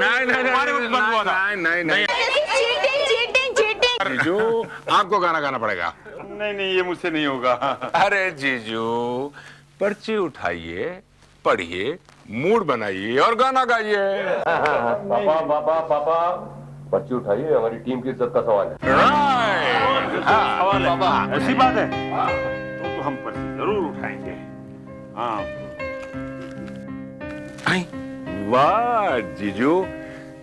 हमारे वक्त बंद हुआ था। नहीं जीजू, आपको गाना गाना पड़ेगा। नहीं ये मुझसे नहीं होगा। अरे जीजू, पर्ची उठाइए, पढ़िए, मूड बनाइए और गाना गाइए। पापा पर्ची उठाइए, हमारी टीम की इज्जत का सवाल है। सवाल है, ऐसी बात है तो हम पर्ची जरूर उठाएंगे। हाँ। वाह जीजू,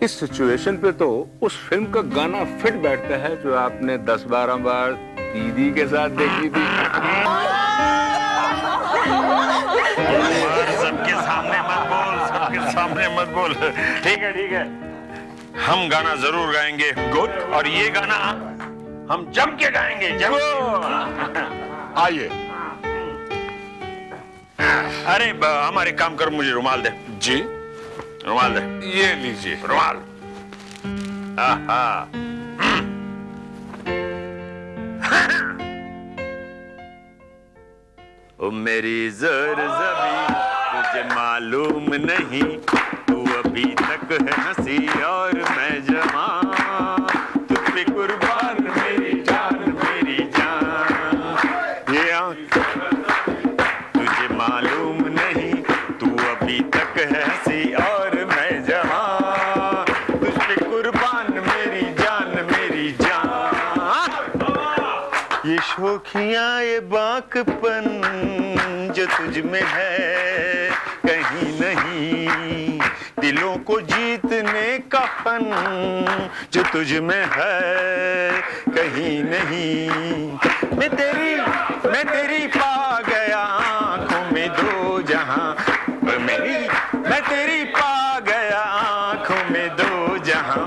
इस सिचुएशन पे तो उस फिल्म का गाना फिट बैठता है जो आपने 10-12 बार दीदी के साथ देखी थी। सबके सामने मत बोल, सबके सामने मत बोल। ठीक है, हम गाना जरूर गाएंगे। गुड। और ये गाना हम जम के गाएंगे, जम के। आइए। अरे हमारे काम कर, मुझे रुमाल दे। जी, रुमाल दे। ये लीजिए रुमाल। ओ मेरी ज़र-ज़बी, तुझे मालूम नहीं, तू अभी तक है हंसी और मैं जवान, तुझ पे कुर्बान मेरी जान, मेरी जान। ये आँख, तुझे मालूम नहीं, तू अभी तक है हंसी और मैं जवान, तुझ पे कुर्बान मेरी जान, मेरी जान। ये शोखियाँ, ये बाकपन जो तुझ में है कहीं नहीं, दिलों को जीतने का फन जो तुझ में है कहीं नहीं। मैं तेरी पा गया आँखों में दो जहां, मैं तेरी पा गया आँखों में दो जहां।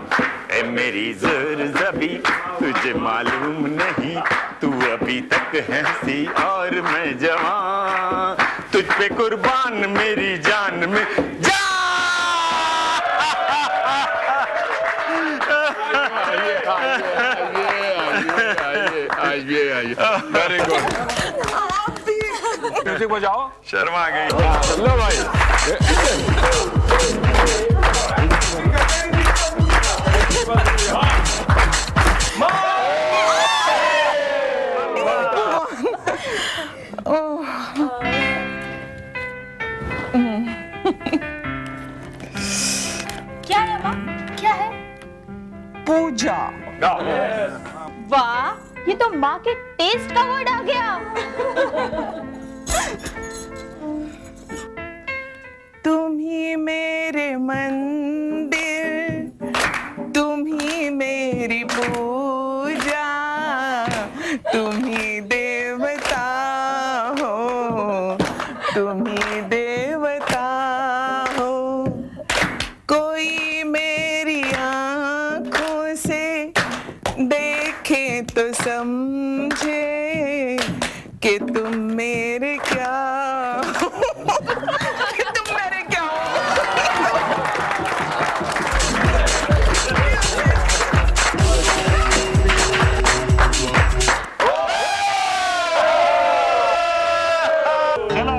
ऐ मेरी ज़र-ज़बी, तुझे मालूम नहीं, तू अभी तक है हंसी और मैं जवान, तुझ पे कुर्बान मेरी जान में जान। आइए। Very good. म्यूजिक बजाओ। शर्मा गई। लो भाई। क्या है माँ? क्या है? पूजा। वाह, ये तो माँ के टेस्ट का वर्ड आ गया। तुम ही मेरे मंदिर, तुम ही मेरी पूजा, तुम ही देवता हो, तुम ही देवता हो। कोई मेरी आँखों से देखे तो समझे कि तुम मेरे क्या हो। कि तुम मेरे क्या हो। चलो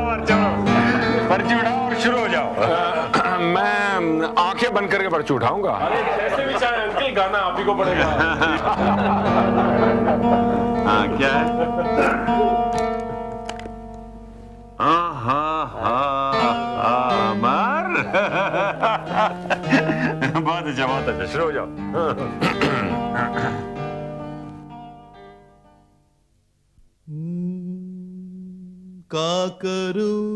पर्ची उठाओ और शुरू हो जाओ। मैं आंखें बंद करके पर्ची उठाऊंगा। जैसे भी चाहे अंकल, गाना आप ही को पड़ेगा। हाँ, क्या है? मार। बहुत अच्छा, शुरू हो जाओ। का करूं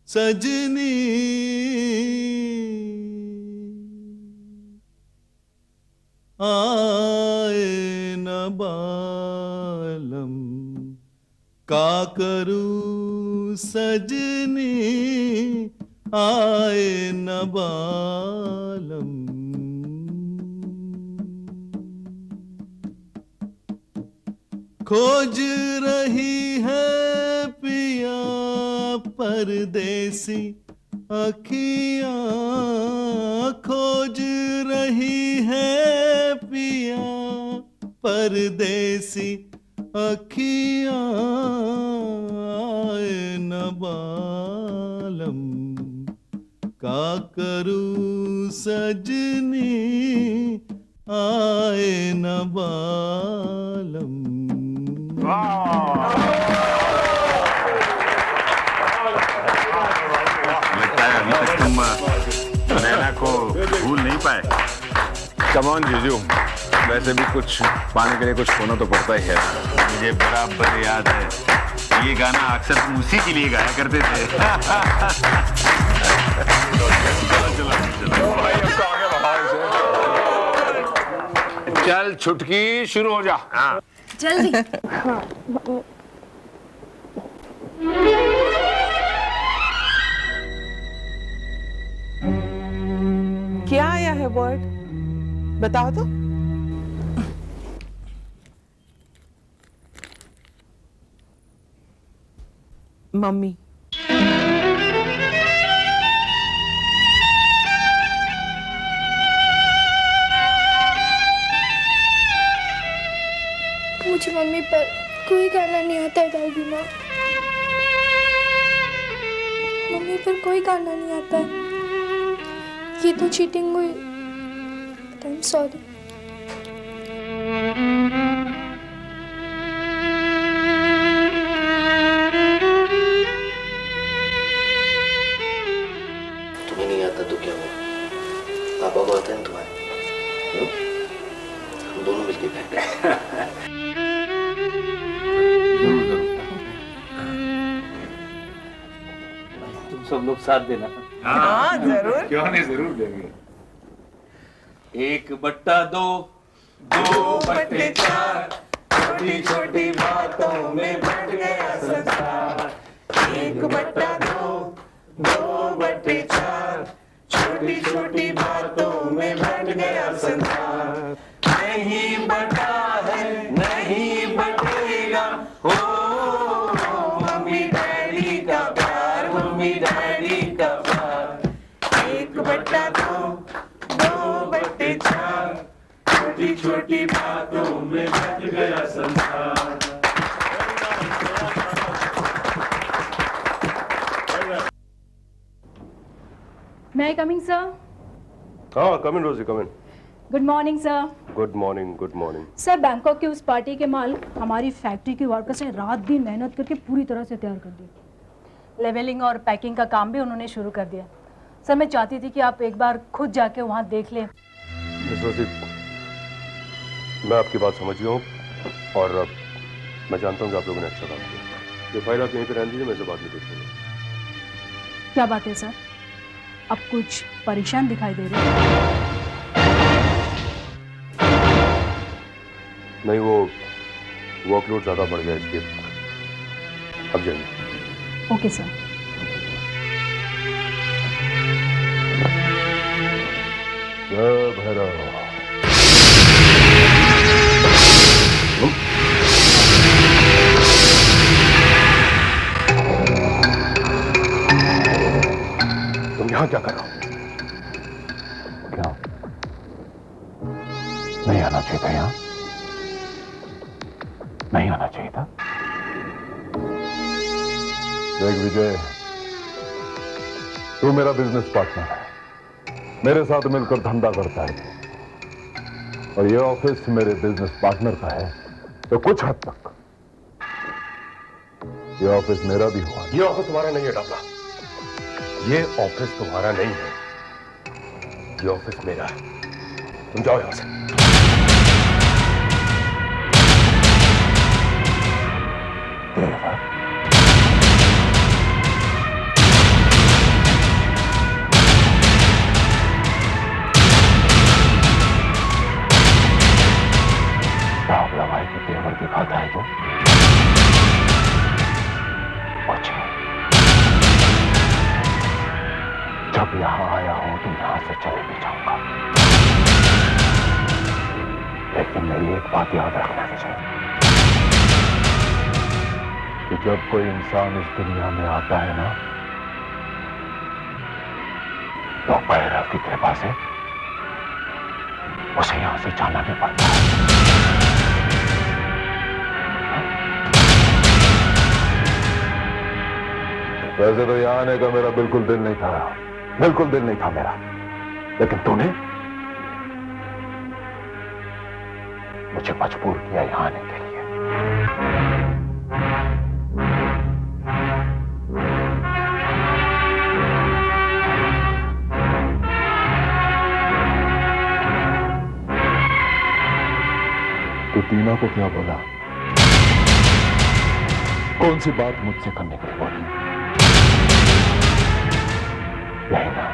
सजनी, आए न बालम, का करूं सजनी, आए न बालम। खोज रही है पिया परदेसी अखियां, खोज रही है पिया परदेसी अखियां, आए न बालम, का करूं सजनी आए न बालम। लगता है अभी तक तुम नैना को भूल नहीं पाए। कम ऑन जीजू, वैसे भी कुछ पाने के लिए कुछ खोना तो पड़ता ही है। मुझे बराबर याद है, ये गाना अक्सर तुम उसी के लिए गाया करते थे। चल छुटकी, शुरू हो जा। हाँ। जल्दी। क्या आया है वर्ड, बताओ तो। मम्मी। मुझे मम्मी पर कोई गाना नहीं आता है दादी माँ। मम्मी पर कोई गाना नहीं आता है। ये तो चीटिंग हुई। I am sorry. तुम्हें नहीं आता तो क्या हुआ? पापा को आता है तुम्हारे? हम दोनों मिलके गाएंगे। तुम सब लोग साथ देना। हाँ जरूर। क्यों नहीं, जरूर देंगे। 1/2, 2/4, छोटी छोटी बातों में बट गया संसार। 1/2, 2/4, छोटी छोटी बातों में बट गया संसार। नहीं बटा है, नहीं बटेगा, हो मम्मी डैडी का प्यार, मम्मी डैडी का प्यार। 1/2, 2/4, छोटी छोटी बातों में बट गया संसार। May I come in, sir? हाँ, कम इन रोजी, कम इन। Good morning, sir. Good morning, good morning. Sir, Bangkok की उस पार्टी के माल हमारी फैक्ट्री के वर्कर्स ने रात दिन मेहनत करके पूरी तरह से तैयार कर दिए। लेवलिंग और पैकिंग का काम भी उन्होंने शुरू कर दिया। सर, मैं चाहती थी कि आप एक बार खुद जाके वहाँ देख लें। मिस रोजी, मैं आपकी बात समझ गया हूँ और मैं जानता हूँ कि आप लोगों ने अच्छा काम किया। ये फाइल आप यहीं पे रहने दीजिए, मैं इसे बाद में देख लूँगा। क्या बात है सर? अब कुछ परेशान दिखाई दे रहे हैं। नहीं, वो वर्कलोड ज़्यादा बढ़ गया इसलिए। अब जाइए। Okay sir. जय भैरव। तुम यहाँ क्या कर रहे हो? क्या नहीं आना चाहिए था यहाँ? नहीं आना चाहिए था? देख विजय, तू मेरा बिजनेस पार्टनर है, मेरे साथ मिलकर धंधा करता है और ये ऑफिस मेरे बिजनेस पार्टनर का है, तो कुछ हद तक ये ऑफिस मेरा भी हुआ। ये ऑफिस तुम्हारा नहीं है डाबला, ये ऑफिस तुम्हारा नहीं है, ये ऑफिस मेरा है। तुम जाओ यहां से। डाबला भाई को तेवर दिखाता है तो अच्छा, जब यहां आया हूं तो यहां से चले भी जाऊंगा, लेकिन मेरी एक बात याद रखना चाहिए कि जब कोई इंसान इस दुनिया में आता है ना, तो भैरव की कृपा से उसे यहां से जाना भी पड़ता है। वैसे तो यहाँ आने का मेरा बिल्कुल दिल नहीं था, बिल्कुल दिल नहीं था मेरा, लेकिन तूने मुझे मजबूर किया यहां आने के लिए। तो टीना को क्या बोला? कौन सी बात मुझसे करने के लिए बोली? यही ना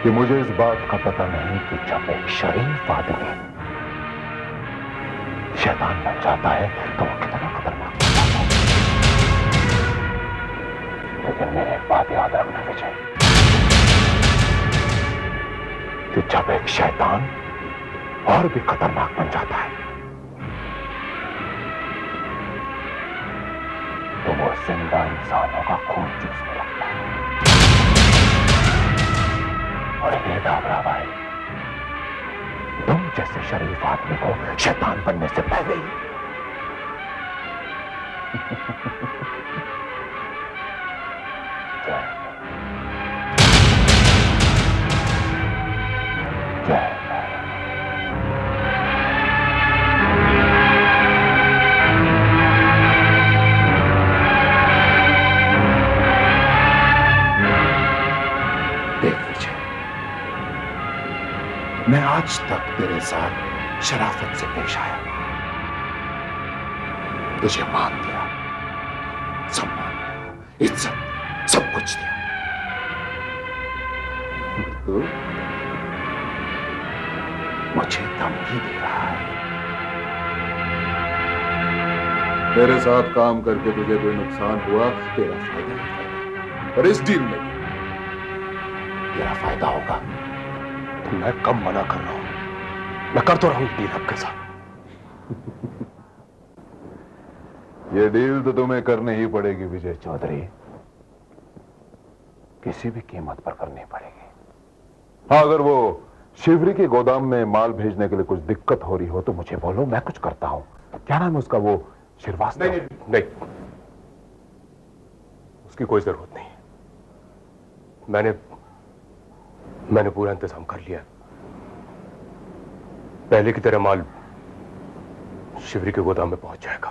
कि मुझे इस बात का पता नहीं कि जब एक शरीफ आदमी शैतान बन जाता है तो वो कितना खतरनाक होता है। लेकिन मेरे एक बात याद रखना विजय, कि जब एक शैतान और भी खतरनाक बन जाता है तो वो जिंदा इंसानों का खून चूसने लगता है। और ये डाबरा भाई, तुम जैसे शरीफ आदमी को शैतान बनने से पहले ही जय जय मैं आज तक तेरे साथ शराफत से पेश आया, तुझे मान दिया, सम्मान दिया, इज्जत सब कुछ दिया। तू मुझे धमकी दे रहा है। मेरे साथ काम करके तुझे कोई नुकसान हुआ, तेरा फायदा है, और इस डील में तेरा फायदा होगा तो मैं कम मना कर रहा हूं, मैं कर तो रहा हूं डील आपके साथ। ये डील तो तुम्हें करनी ही पड़ेगी विजय चौधरी, किसी भी कीमत पर करनी पड़ेगी। हाँ, अगर वो शिवरी के गोदाम में माल भेजने के लिए कुछ दिक्कत हो रही हो तो मुझे बोलो, मैं कुछ करता हूं। क्या नाम है उसका, वो श्रीवास्तव? नहीं, नहीं, उसकी कोई जरूरत नहीं। मैंने पूरा इंतजाम कर लिया। पहले की तरह माल शिवरी के गोदाम में पहुंच जाएगा।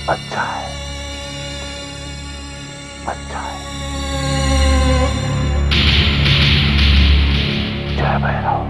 अच्छा है, अच्छा है। जय Bhairav.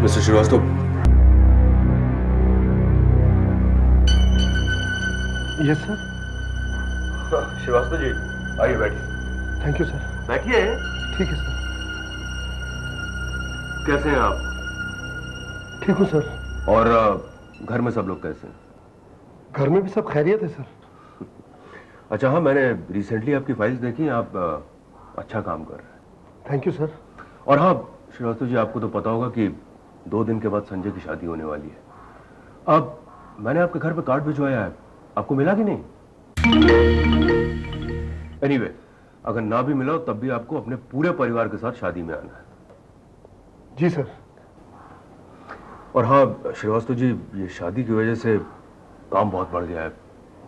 Mister Srivastava, yes sir. Srivastava ji, आइए बैठिए। Thank you sir. बैठिए। ठीक है सर। कैसे हैं आप? ठीक हूँ सर। और घर में सब लोग कैसे हैं? घर में भी सब खैरियत है सर। अच्छा, हाँ, मैंने रिसेंटली आपकी फाइल्स देखी, आप अच्छा काम कर रहे हैं। Thank you sir. और हाँ श्रीवास्तव जी, आपको तो पता होगा कि 2 दिन के बाद संजय की शादी होने वाली है। अब मैंने आपके घर पे कार्ड भिजवाया है, आपको मिला कि नहीं? एनीवे, अगर ना भी मिला तब भी आपको अपने पूरे परिवार के साथ शादी में आना है। जी सर। और हाँ श्रीवास्तव जी, ये शादी की वजह से काम बहुत बढ़ गया है,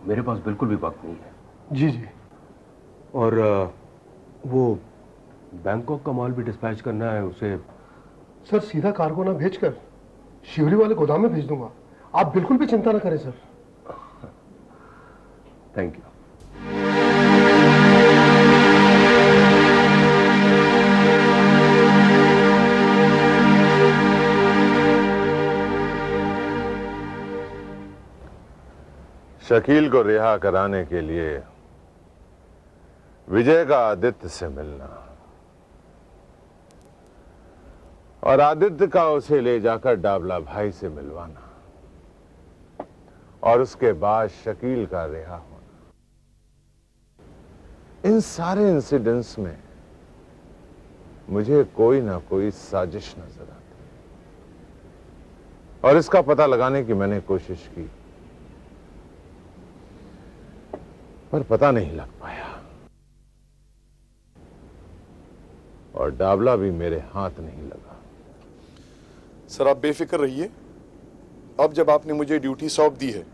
मेरे पास बिल्कुल भी वक्त नहीं है। जी जी। और वो बैंकॉक का माल भी डिस्पैच करना है, उसे सर सीधा कार्गो ना भेजकर शिवरी वाले गोदाम में भेज दूंगा, आप बिल्कुल भी चिंता ना करें सर। Thank you. शकील को रिहा कराने के लिए विजय का आदित्य से मिलना और आदित्य का उसे ले जाकर डाबला भाई से मिलवाना और उसके बाद शकील का रिहा होना, इन सारे इंसिडेंट्स में मुझे कोई ना कोई साजिश नजर आती और इसका पता लगाने की मैंने कोशिश की, पर पता नहीं लग पाया और डाबला भी मेरे हाथ नहीं लगा। सर आप बेफिक्र रहिए, अब जब आपने मुझे ड्यूटी सौंप दी है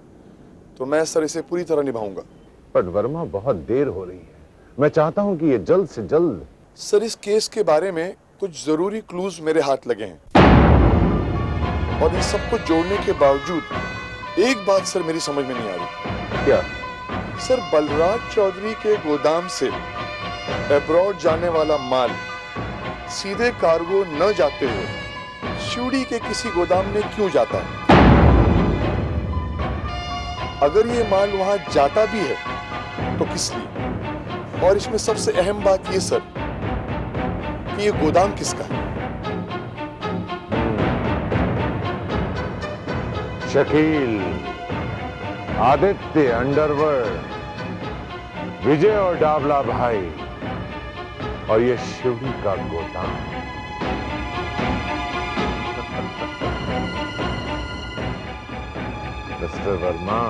तो मैं सर इसे पूरी तरह निभाऊंगा। पर वर्मा बहुत देर हो रही है, मैं चाहता हूं कि ये जल्द से जल्द। सर इस केस के बारे में कुछ जरूरी क्लूज मेरे हाथ लगे हैं और इन सबको जोड़ने के बावजूद एक बात सर मेरी समझ में नहीं आ रही। क्या? सर बलराज चौधरी के गोदाम से अब्रॉड जाने वाला माल सीधे कार्गो न जाते हुए शिवड़ी के किसी गोदाम में क्यों जाता है? अगर ये माल वहां जाता भी है तो किस लिए? और इसमें सबसे अहम बात ये सर कि ये गोदाम किसका है? शकील, आदित्य अंडरवर्ल्ड, विजय और डाबला भाई और ये शिवड़ी का गोदाम। मिस्टर वर्मा,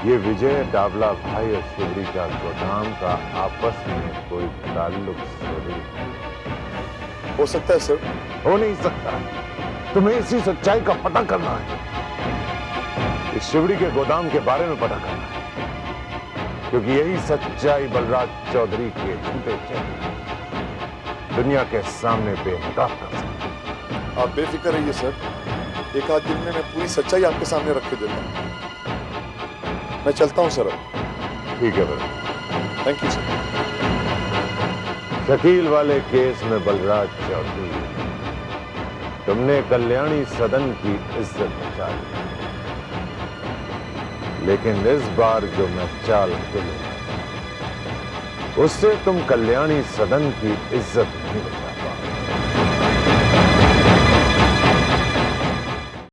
ये विजय, डाबला भाई और शिवड़ी का गोदाम का आपस में कोई ताल्लुक जरूर हो सकता है सर। हो नहीं सकता, तुम्हें इसी सच्चाई का पता करना है, इस शिवड़ी के गोदाम के बारे में पता करना है, क्योंकि यही सच्चाई बलराज चौधरी के झूठे चेहरे दुनिया के सामने बेनकाब कर सकती है। आप बेफिक्र रहिए सर, एक आध दिन में मैं पूरी सच्चाई आपके सामने रख के देता हूं। मैं चलता हूं सर। ठीक है भाई, थैंक यू सर। शकील वाले केस में बलराज चौधरी, तुमने कल्याणी सदन की इज्जत बचा ली, लेकिन इस बार जो मैं चाल चलूंगा उससे तुम कल्याणी सदन की इज्जत नहीं बचा पाओगे।